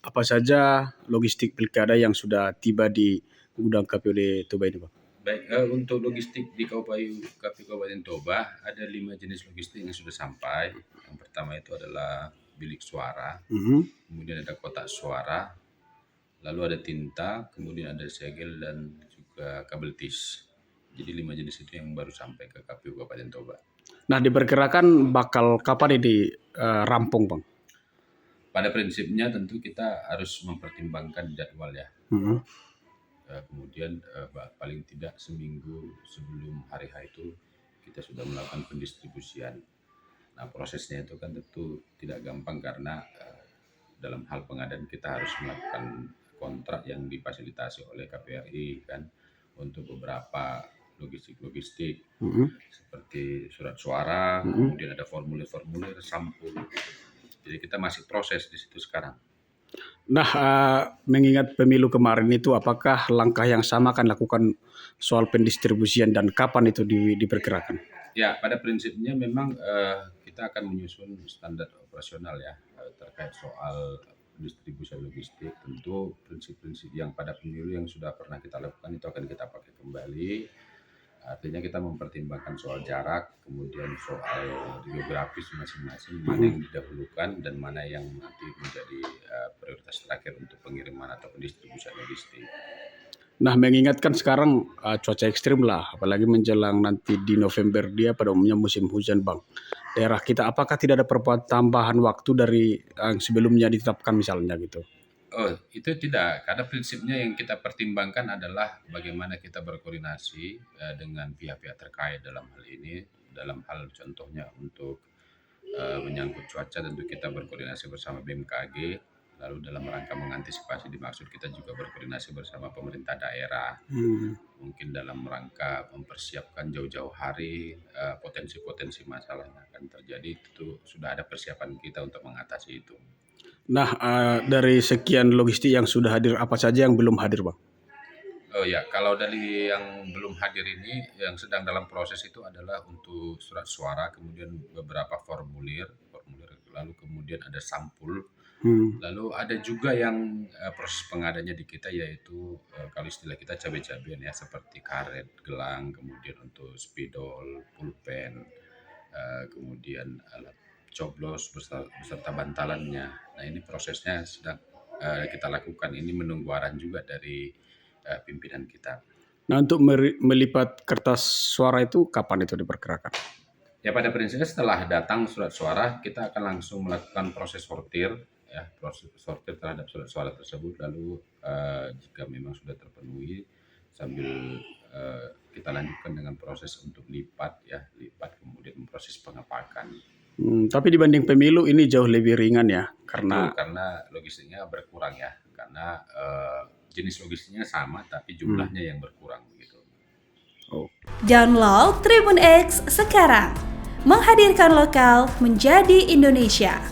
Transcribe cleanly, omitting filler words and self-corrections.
apa saja logistik pilkada yang sudah tiba di gudang KPUD Toba ini, Bang? Baik, untuk logistik di KPU Kabupaten Toba ada 5 jenis logistik yang sudah sampai. Yang pertama itu adalah bilik suara, kemudian ada kotak suara, lalu ada tinta, kemudian ada segel dan juga kabel tis. Jadi 5 jenis itu yang baru sampai ke KPU Kabupaten Toba. Nah, diperkirakan bakal kapan ini rampung, Bang? Pada prinsipnya tentu kita harus mempertimbangkan jadwal ya. Kemudian paling tidak seminggu sebelum hari H itu kita sudah melakukan pendistribusian. Nah, prosesnya itu kan tentu tidak gampang karena dalam hal pengadaan kita harus melakukan kontrak yang difasilitasi oleh KPRI kan untuk beberapa logistik seperti surat suara, kemudian ada formulir-formulir, sampul. Jadi kita masih proses di situ sekarang. Nah, mengingat pemilu kemarin itu, apakah langkah yang sama akan lakukan soal pendistribusian dan kapan itu diperkirakan? Ya, pada prinsipnya memang kita akan menyusun standar operasional ya terkait soal distribusi logistik. Tentu prinsip-prinsip yang pada pemilu yang sudah pernah kita lakukan itu akan kita pakai kembali. Artinya kita mempertimbangkan soal jarak, kemudian soal geografis masing-masing, mana yang didahulukan dan mana yang nanti menjadi prioritas terakhir untuk pengiriman atau pendistribusian logistik. Nah, mengingatkan sekarang cuaca ekstrim lah, apalagi menjelang nanti di November dia pada umumnya musim hujan, Bang. Daerah kita apakah tidak ada tambahan waktu dari yang sebelumnya ditetapkan misalnya gitu? Oh, itu tidak. Karena prinsipnya yang kita pertimbangkan adalah bagaimana kita berkoordinasi dengan pihak-pihak terkait dalam hal ini. Dalam hal contohnya untuk menyangkut cuaca tentu kita berkoordinasi bersama BMKG. Lalu dalam rangka mengantisipasi dimaksud kita juga berkoordinasi bersama pemerintah daerah. Mungkin dalam rangka mempersiapkan jauh-jauh hari potensi-potensi masalah yang akan terjadi. Itu sudah ada persiapan kita untuk mengatasi itu. Nah, dari sekian logistik yang sudah hadir, apa saja yang belum hadir, Bang? Oh ya, kalau dari yang belum hadir ini, yang sedang dalam proses itu adalah untuk surat suara, kemudian beberapa formulir, lalu kemudian ada sampul, lalu ada juga yang proses pengadanya di kita yaitu kalau istilah kita cabai-cabian ya, seperti karet, gelang, kemudian untuk spidol, pulpen, kemudian alat coblos beserta bantalannya. Nah, ini prosesnya sedang kita lakukan. Ini menunggu arahan juga dari pimpinan kita. Nah, untuk melipat kertas suara itu kapan itu diperkirakan? Ya, pada prinsipnya setelah datang surat suara kita akan langsung melakukan proses sortir ya, proses sortir terhadap surat suara tersebut. Lalu jika memang sudah terpenuhi sambil kita lanjutkan dengan proses untuk lipat kemudian proses pengepakan. Tapi dibanding pemilu ini jauh lebih ringan ya, karena logistiknya berkurang ya, karena jenis logistiknya sama tapi jumlahnya yang berkurang begitu. Download Tribun X sekarang, menghadirkan lokal menjadi Indonesia.